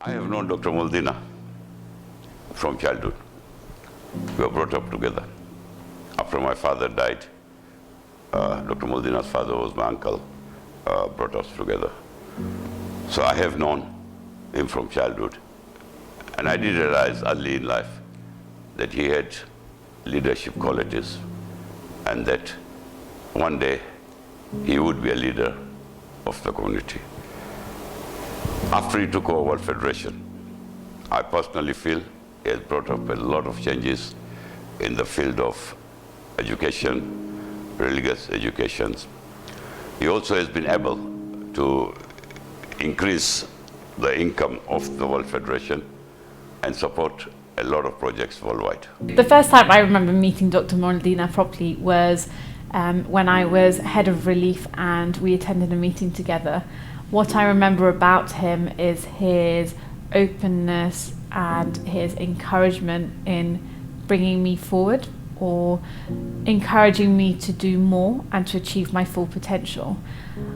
I have known Dr. Moledina from childhood. We were brought up together. After my father died, Dr. Moledina's father was my uncle, brought us together. So I have known him from childhood. And I did realize early in life that he had leadership qualities and that one day he would be a leader of the community. After he took over World Federation, I personally feel he has brought up a lot of changes in the field of education, religious education. He also has been able to increase the income of the World Federation and support a lot of projects worldwide. The first time I remember meeting Dr. Moledina properly was when I was head of relief and we attended a meeting together. What I remember about him is his openness and his encouragement in bringing me forward or encouraging me to do more and to achieve my full potential.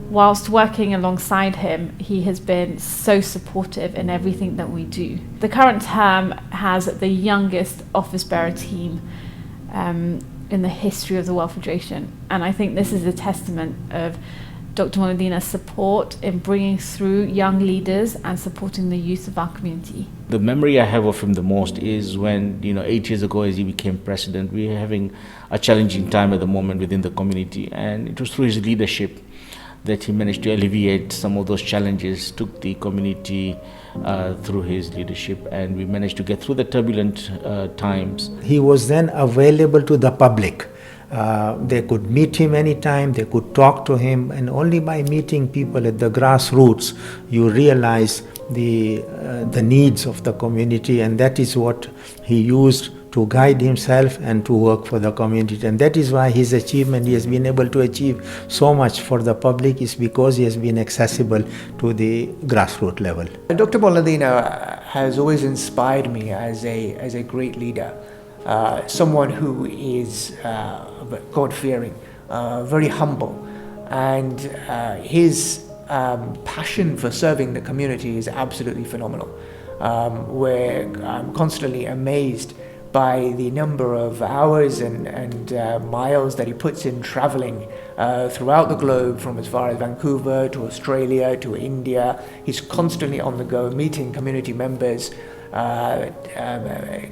Whilst working alongside him, he has been so supportive in everything that we do. The current term has the youngest office bearer team in the history of the World Federation, and I think this is a testament of Dr. Moledina's support in bringing through young leaders and supporting the youth of our community. The memory I have of him the most is when, 8 years ago as he became president, we were having a challenging time at the moment within the community, and it was through his leadership that he managed to alleviate some of those challenges, took the community through his leadership, and we managed to get through the turbulent times. He was then available to the public. They could meet him anytime, they could talk to him, and only by meeting people at the grassroots you realize the needs of the community, and that is what he used to guide himself and to work for the community. And that is why his achievement, he has been able to achieve so much for the public, is because he has been accessible to the grassroots level. Dr. Moledina has always inspired me as a great leader. Someone who is God-fearing, very humble, and his passion for serving the community is absolutely phenomenal. I'm constantly amazed by the number of hours and miles that he puts in traveling throughout the globe, from as far as Vancouver to Australia to India. He's constantly on the go, meeting community members,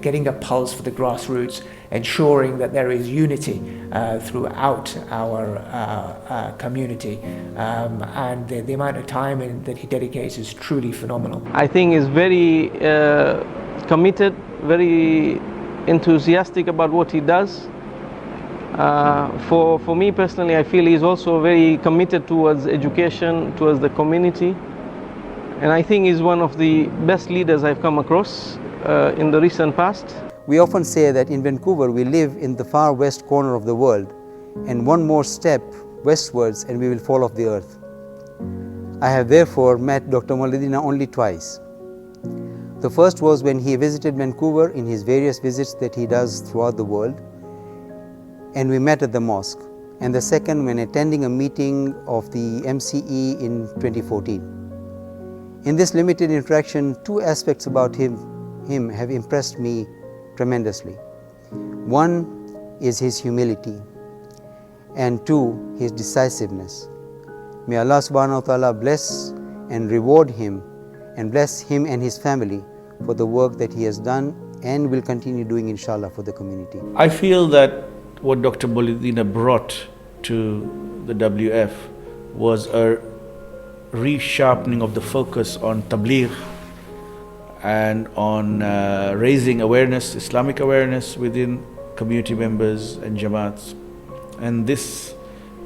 getting a pulse for the grassroots, ensuring that there is unity throughout our community, and the amount of time that he dedicates is truly phenomenal. I think he's very committed, very enthusiastic about what he does. For me personally, I feel he's also very committed towards education, towards the community. And I think he's one of the best leaders I've come across in the recent past. We often say that in Vancouver we live in the far west corner of the world, and one more step westwards and we will fall off the earth. I have therefore met Dr. Moledina only twice. The first was when he visited Vancouver in his various visits that he does throughout the world, and we met at the mosque. And the second when attending a meeting of the MCE in 2014. In this limited interaction, two aspects about him have impressed me tremendously. One is his humility, and two, his decisiveness. May Allah subhanahu wa ta'ala bless and reward him, and bless him and his family for the work that he has done and will continue doing, inshallah, for the community. I feel that what Dr. Moledina brought to the WF was a resharpening of the focus on tabligh and on raising awareness, Islamic awareness within community members and jamaats. And this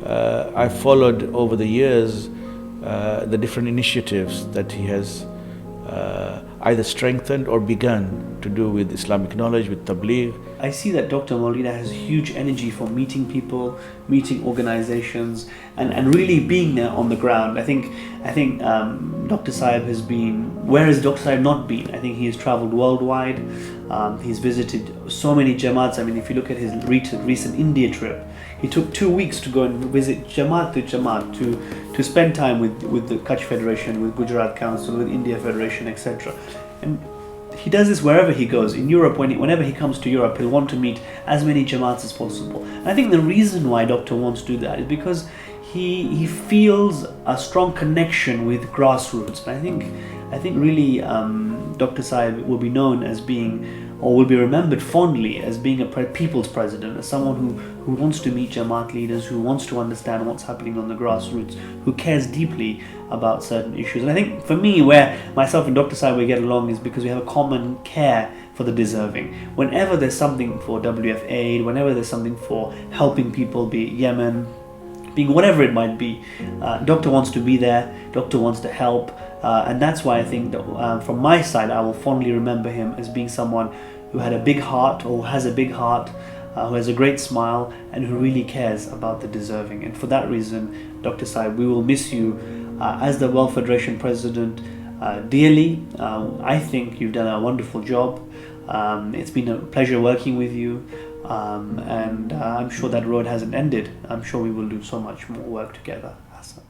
I followed over the years the different initiatives that he has either strengthened or begun to do with Islamic knowledge, with tabligh. I see that Dr. Moledina has huge energy for meeting people, meeting organizations, and really being there on the ground. I think Dr. Saib has been, where has Dr. Saib not been? I think he has traveled worldwide. He's visited so many Jamaats. I mean, if you look at his recent India trip, he took 2 weeks to go and visit Jamaat to Jamaat, to spend time with the Kutch Federation, with Gujarat Council, with India Federation, etc. And he does this wherever he goes. In Europe, whenever he comes to Europe, he'll want to meet as many Jamaats as possible. And I think the reason why Doctor wants to do that is because he feels a strong connection with grassroots. And I think really Dr. Saib will be known as being, or will be remembered fondly as being a people's president, as someone who wants to meet Jamaat leaders, who wants to understand what's happening on the grassroots, who cares deeply about certain issues. And I think for me, where myself and Dr. Saib we get along is because we have a common care for the deserving. Whenever there's something for WF aid, whenever there's something for helping people, be it Yemen, being whatever it might be, Doctor wants to be there, Doctor wants to help, and that's why I think that from my side I will fondly remember him as being someone who had a big heart, or has a big heart, who has a great smile, and who really cares about the deserving. And for that reason, Dr. Saib, we will miss you as the World Federation President dearly. I think you've done a wonderful job. It's been a pleasure working with you. And I'm sure that road hasn't ended. I'm sure we will do so much more work together, Hassan.